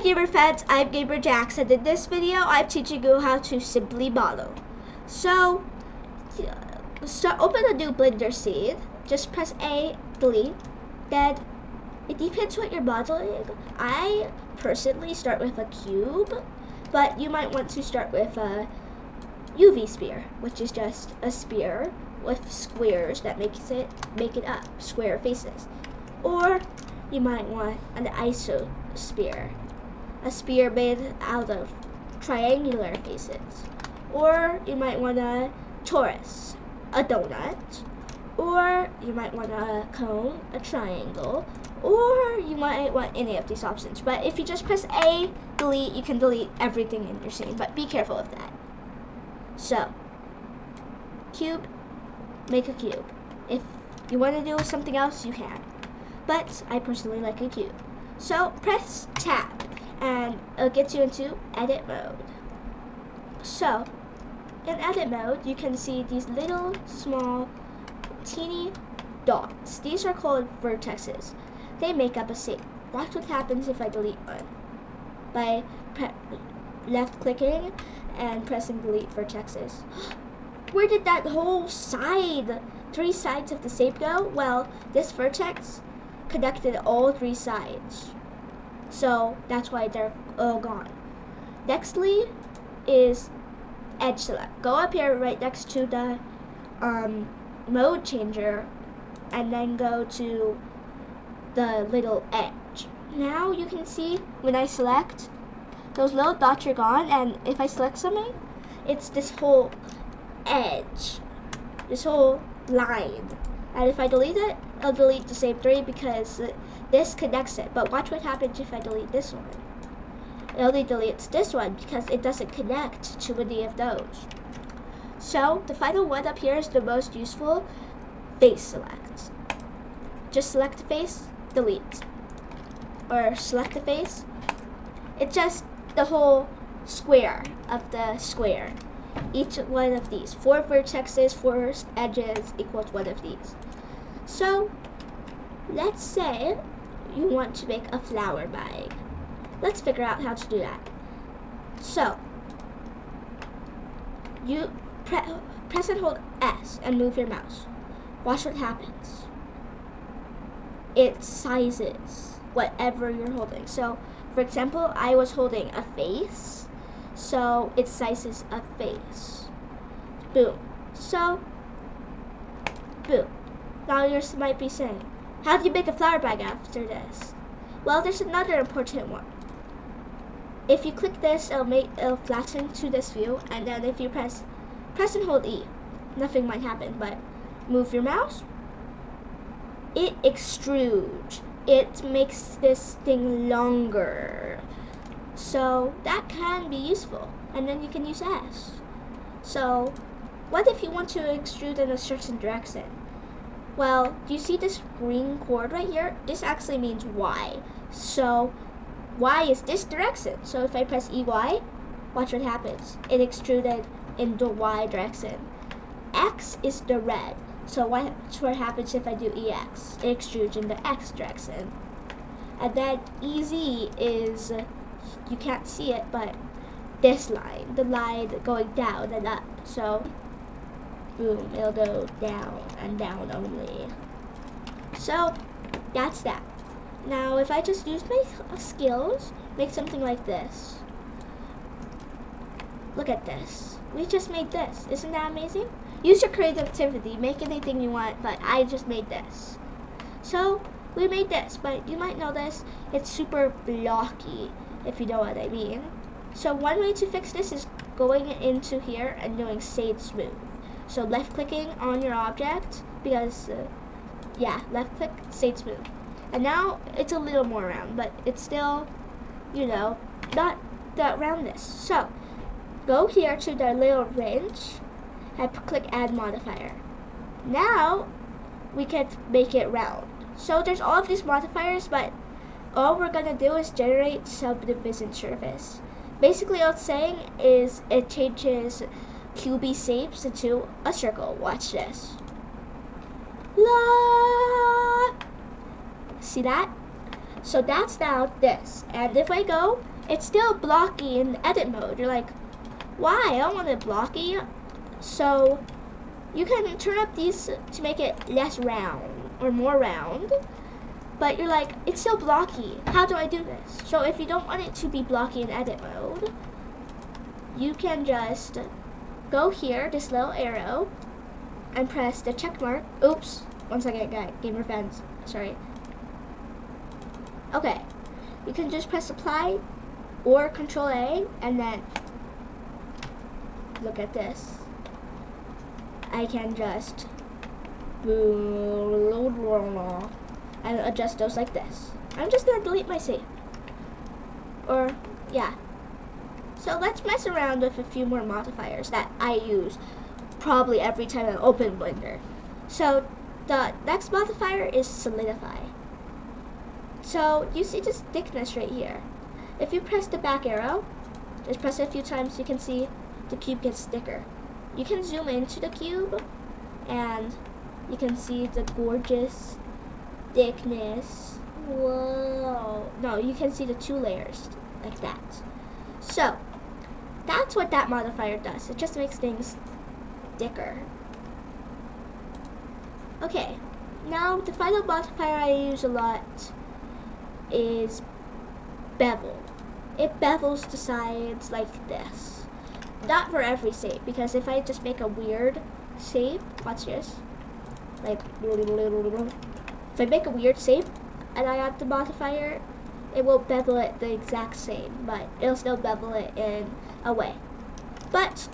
Hi Gamer fans, I'm Gamer Jax, and in this video I'm teaching you how to simply model. So, open a new Blender scene, just press A, delete, then it depends what you're modeling. I personally start with a cube, but you might want to start with a UV sphere, which is just a sphere with squares that make it up, square faces. Or you might want an isosphere, a sphere made out of triangular faces. Or you might want a torus, a donut. Or you might want a cone, a triangle. Or you might want any of these options. But if you just press A, delete, you can delete everything in your scene. But be careful of that. So, cube, make a cube. If you want to do something else, you can. But I personally like a cube. So press tab and it'll get you into edit mode. So in edit mode, you can see these little small teeny dots. These are called vertices. They make up a shape. Watch what happens if I delete one. By left clicking and pressing delete vertices. Where did that whole side, 3 sides of the shape go? Well, this vertex connected all 3 sides. So that's why they're all gone. Nextly is edge select. Go up here right next to the mode changer and then go to the little edge. Now you can see when I select, those little dots are gone, and if I select something, it's this whole edge, this whole line. And if I delete it, I'll delete the same 3 because this connects it. But watch what happens if I delete this one. It only deletes this one because it doesn't connect to any of those. So the final one up here is the most useful, face select. Just select the face, delete. Or select the face. It's just the whole square of the square. Each one of these, 4 vertices, 4 edges equals one of these. So let's say you want to make a flower bag. Let's figure out how to do that. So you press and hold S and move your mouse. Watch what happens. It sizes whatever you're holding. So for example, I was holding a face, so it sizes a face. Boom. So, boom. Now you might be saying, how do you make a flower bag after this? Well, there's another important one. If you click this, it'll flatten to this view, and then if you press and hold E, nothing might happen, but move your mouse, it extrudes. It makes this thing longer. So that can be useful. And then you can use S. So what if you want to extrude in a certain direction? Well, do you see this green chord right here? This actually means Y. So Y is this direction. So if I press EY, watch what happens. It extruded in the Y direction. X is the red. So watch what happens if I do EX. It extrudes in the X direction. And then EZ is, you can't see it, but this line, the line going down and up. So boom, it'll go down and down only. So that's that. Now if I just use my skills, make something like this. Look at this. We just made this. Isn't that amazing? Use your creativity, make anything you want, but I just made this. So we made this, but you might notice it's super blocky, if you know what I mean. So one way to fix this is going into here and doing shade smooth. So left clicking on your object, because left click, shade smooth. And now it's a little more round, but it's still, not that roundness. So go here to the little wrench and click add modifier. Now we can make it round. So there's all of these modifiers, but all we're gonna do is generate subdivision surface. Basically what it's saying is it changes cubey shapes into a circle. Watch this. La! See that? So that's now this. And if I go, it's still blocky in edit mode. You're like, why? I don't want it blocky. So you can turn up these to make it less round or more round. But you're like, it's still blocky. How do I do this? So if you don't want it to be blocky in edit mode, you can just go here, this little arrow, and press the check mark. Oops. 1 second, guys. Gamer fans. Sorry. Okay. You can just press apply or Control A, and then look at this. I can just and adjust those like this. I'm just gonna delete my save. Or yeah. So let's mess around with a few more modifiers that I use probably every time I open Blender. So the next modifier is solidify. So you see this thickness right here. If you press the back arrow, just press it a few times, you can see the cube gets thicker. You can zoom into the cube and you can see the gorgeous thickness. Whoa. No, you can see the 2 layers like that. So that's what that modifier does. It just makes things thicker. Okay, now the final modifier I use a lot is bevel. It bevels the sides like this. Not for every shape, because if I just make a weird shape, watch this, like if I make a weird shape and I add the modifier, it won't bevel it the exact same, but it'll still bevel it in a way. But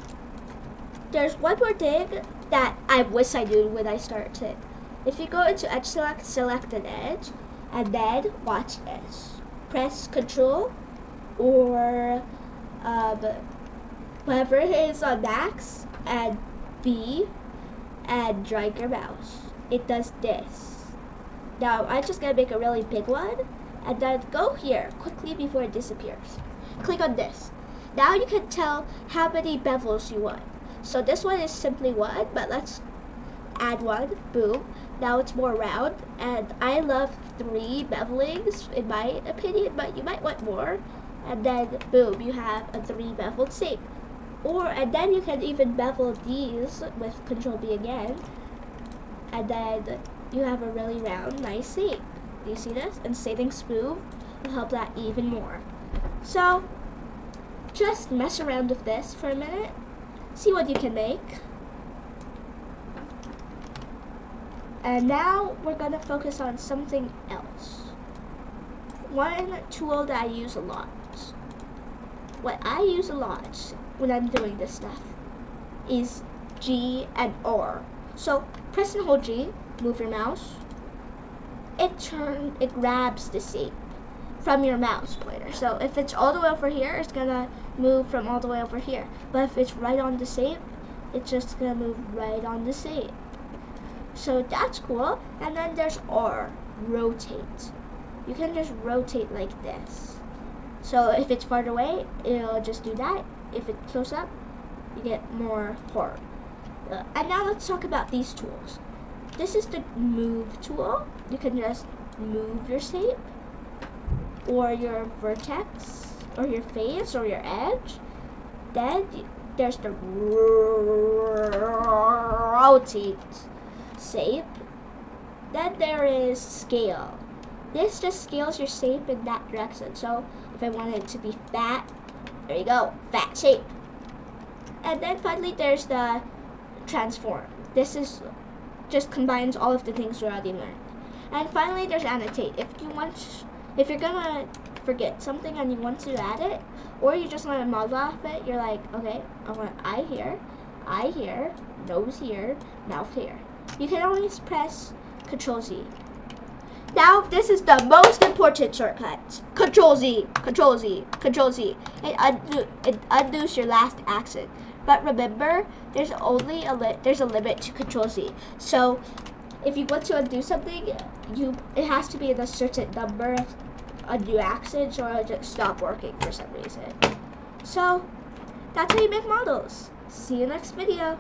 there's one more thing that I wish I knew when I started. If you go into edge select, select an edge, and then watch this. Press Control or whatever it is on max, and B, and drag your mouse. It does this. Now I'm just gonna make a really big one, and then go here quickly before it disappears. Click on this. Now you can tell how many bevels you want. So this one is simply 1, but let's add 1. Boom. Now it's more round, and I love 3 bevelings in my opinion, but you might want more. And then boom, you have a 3 beveled shape. And then you can even bevel these with Control B again, and then you have a really round, nice shape. Do you see this? And shading smooth will help that even more. So just mess around with this for a minute, see what you can make. And now we're gonna focus on something else. One tool that I use a lot. What I use a lot when I'm doing this stuff is G and R. So press and hold G, move your mouse. It grabs the shape from your mouse pointer. So if it's all the way over here, it's gonna move from all the way over here. But if it's right on the shape, it's just gonna move right on the shape. So that's cool. And then there's R, rotate. You can just rotate like this. So if it's farther away, it'll just do that. If it's close up, you get more hard. And now let's talk about these tools. This is the move tool. You can just move your shape, or your vertex, or your face, or your edge. Then there's the rotate shape. Then there is scale. This just scales your shape in that direction. So if I want it to be fat, there you go, fat shape. And then finally there's the transform. This is just combines all of the things we already learned. And finally there's annotate. If you're gonna forget something and you want to add it, or you just want to model off it, you're like, okay, I want eye here, nose here, mouth here. You can always press Control Z. Now this is the most important shortcut. Control Z, Control Z, Control Z. It undoes your last action. But remember, there's a limit to Control Z. So if you want to undo something, it has to be in a certain number of undo actions, or it'll just stop working for some reason. So that's how you make models. See you next video.